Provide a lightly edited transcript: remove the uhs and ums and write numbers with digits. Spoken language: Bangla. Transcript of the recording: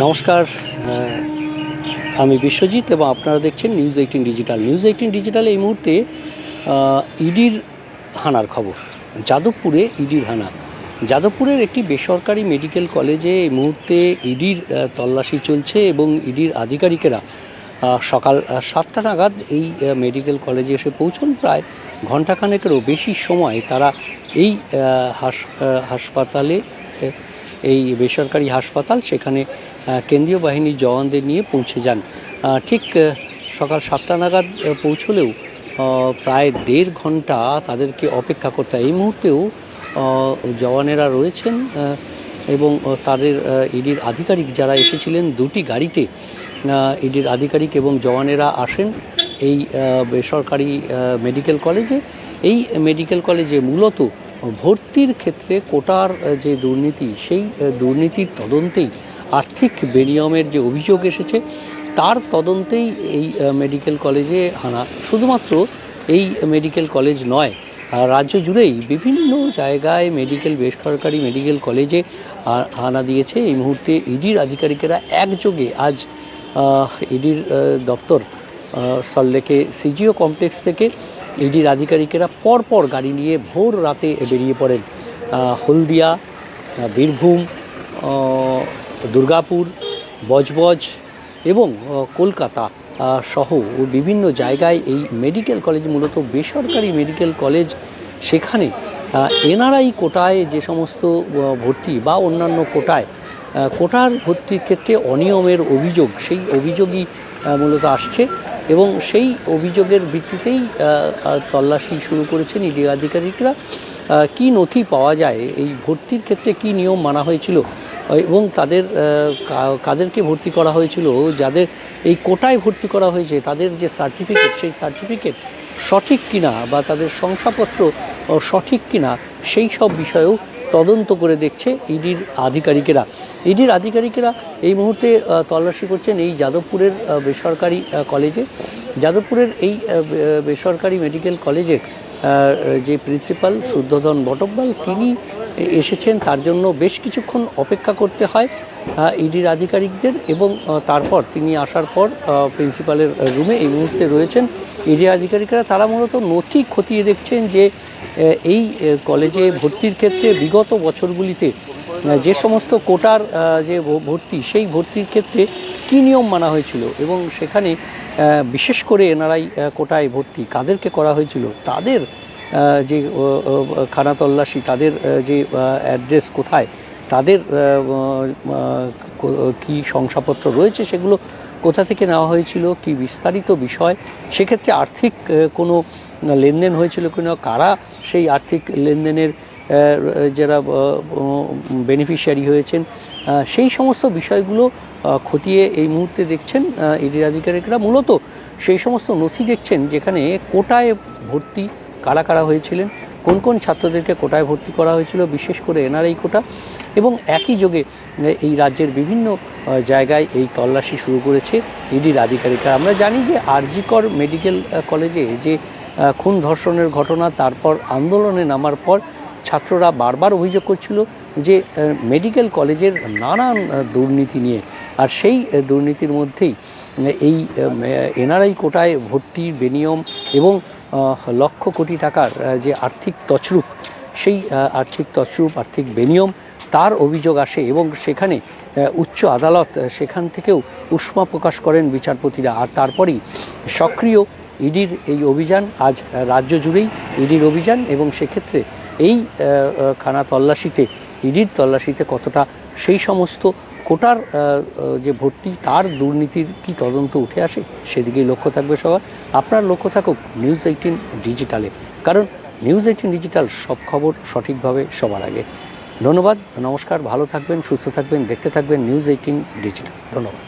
নমস্কার, আমি বিশ্বজিৎ এবং আপনারা দেখছেন নিউজ 18 ডিজিটাল। নিউজ 18 ডিজিটাল এই মুহূর্তে ইডির হানার খবর। যাদবপুরে ইডির হানা। যাদবপুরের একটি বেসরকারি মেডিকেল কলেজে এই মুহূর্তে ইডির তল্লাশি চলছে এবং ইডির আধিকারিকেরা সকাল 7টা নাগাদ এই মেডিকেল কলেজে এসে পৌঁছন। প্রায় ঘণ্টাখানেকেরও বেশি সময় তারা এই হাসপাতালে, এই বেসরকারি হাসপাতাল, সেখানে কেন্দ্রীয় বাহিনীর জওয়ানদের নিয়ে পৌঁছে যান। ঠিক সকাল 7টা নাগাদ পৌঁছলেও প্রায় 1.5 ঘন্টা তাদেরকে অপেক্ষা করতে হয়। এই মুহূর্তেও জওয়ানেরা রয়েছেন এবং তাদের ইডির আধিকারিক যারা এসেছিলেন দুটি গাড়িতে, ইডির আধিকারিক এবং জওয়ানেরা আসেন এই বেসরকারি মেডিকেল কলেজে। এই মেডিকেল কলেজে মূলত ভর্তির ক্ষেত্রে কোটার যে দুর্নীতি, সেই দুর্নীতির তদন্তেই, আর্থিক বেনিয়মের যে অভিযোগ এসেছে তার তদন্তেই এই মেডিকেল কলেজে হানা। শুধুমাত্র এই মেডিকেল কলেজ নয়, রাজ্য জুড়েই বিভিন্ন জায়গায় বেসরকারি মেডিকেল কলেজে হানা দিয়েছে। এই মুহূর্তে ইডির আধিকারিকেরা একযোগে আজ ইডির দপ্তর সল্টলেকে সিজিও কমপ্লেক্স থেকে ইডির আধিকারিকেরা পরপর গাড়ি নিয়ে ভোর রাতে বেরিয়ে পড়েন। হলদিয়া, বীরভূম, দুর্গাপুর, বজবজ এবং কলকাতা সহ বিভিন্ন জায়গায় এই মেডিকেল কলেজ, মূলত বেসরকারি মেডিকেল কলেজ, সেখানে এনআরআই কোটায় যে সমস্ত ভর্তি বা অন্যান্য কোটার ভর্তির ক্ষেত্রে অনিয়মের অভিযোগ, সেই অভিযোগই মূলত আসছে এবং সেই অভিযোগের ভিত্তিতেই তল্লাশি শুরু করেছেন ইডি আধিকারিকরা। কী নথি পাওয়া যায়, এই ভর্তির ক্ষেত্রে কী নিয়ম মানা হয়েছিল এবং কাদেরকে ভর্তি করা হয়েছিল, যাদের এই কোটায় ভর্তি করা হয়েছে তাদের যে সার্টিফিকেট, সেই সার্টিফিকেট সঠিক কিনা বা তাদের শংসাপত্র সঠিক কিনা, সেই সব বিষয়েও তদন্ত করে দেখছে ইডির আধিকারিকেরা। ইডির আধিকারিকেরা এই মুহূর্তে তল্লাশি করছেন এই যাদবপুরের বেসরকারি কলেজে। যাদবপুরের এই বেসরকারি মেডিকেল কলেজের যে প্রিন্সিপাল শুদ্ধোধন বটব্যাল, তিনি এসেছেন, তার জন্য বেশ কিছুক্ষণ অপেক্ষা করতে হয় ইডির আধিকারিকদের এবং তারপর তিনি আসার পর প্রিন্সিপালের রুমে এই মুহূর্তে রয়েছেন ইডি আধিকারিকরা। তারা মূলত নথি খতিয়ে দেখছেন যে এই কলেজে ভর্তির ক্ষেত্রে বিগত বছরগুলিতে যে সমস্ত কোটার যে ভর্তি, সেই ভর্তির ক্ষেত্রে কী নিয়ম মানা হয়েছিল এবং সেখানে বিশেষ করে এনআরআই কোটায় ভর্তি কাদেরকে করা হয়েছিল, তাদের যে খানা তল্লাশি, তাদের যে অ্যাড্রেস কোথায়, তাদের কি শংসাপত্র রয়েছে, সেগুলো কোথা থেকে নেওয়া হয়েছিল, কি বিস্তারিত বিষয়, সেক্ষেত্রে আর্থিক কোনো লেনদেন হয়েছিল কিনা, কারা সেই আর্থিক লেনদেনের যারা বেনিফিশিয়ারি হয়েছেন, সেই সমস্ত বিষয়গুলো খতিয়ে এই মুহূর্তে দেখছেন ইডি আধিকারিকরা। মূলত সেই সমস্ত নথি দেখছেন যেখানে কোটায় ভর্তি কারা কারা হয়েছিলেন, কোন কোন ছাত্রদেরকে কোটায় ভর্তি করা হয়েছিল, বিশেষ করে এনআরআই কোটা, এবং একই যোগে এই রাজ্যের বিভিন্ন জায়গায় এই তল্লাশি শুরু করেছে ইডির আধিকারিকরা। আমরা জানি যে আরজি কর মেডিকেল কলেজে যে খুন ধর্ষণের ঘটনা, তারপর আন্দোলনে নামার পর ছাত্ররা বারবার অভিযোগ করছিল যে মেডিকেল কলেজের নানান দুর্নীতি নিয়ে, আর সেই দুর্নীতির মধ্যেই এই এনআরআই কোটায় ভর্তির বেনিয়ম এবং লক্ষ কোটি টাকার যে আর্থিক তছরূপ, সেই আর্থিক বেনিয়ম, তার অভিযোগ আসে এবং সেখানে উচ্চ আদালত সেখান থেকেও উষ্মা প্রকাশ করেন বিচারপতিরা। আর তারপরেই সক্রিয় ইডির এই অভিযান, আজ রাজ্য জুড়েই ইডির অভিযান, এবং সেক্ষেত্রে এই খানা তল্লাশিতে, ইডির তল্লাশিতে কতটা সেই সমস্ত কোটার যে ভর্তি, তার দুর্নীতির কি তদন্ত উঠে আসে, সেদিকেই লক্ষ্য থাকবে সবার। আপনার লক্ষ্য থাকুক নিউজ 18 ডিজিটালে, কারণ নিউজ 18 ডিজিটাল সব খবর সঠিকভাবে সবার আগে। ধন্যবাদ, নমস্কার, ভালো থাকবেন, সুস্থ থাকবেন, দেখতে থাকবেন নিউজ 18 ডিজিটাল। ধন্যবাদ।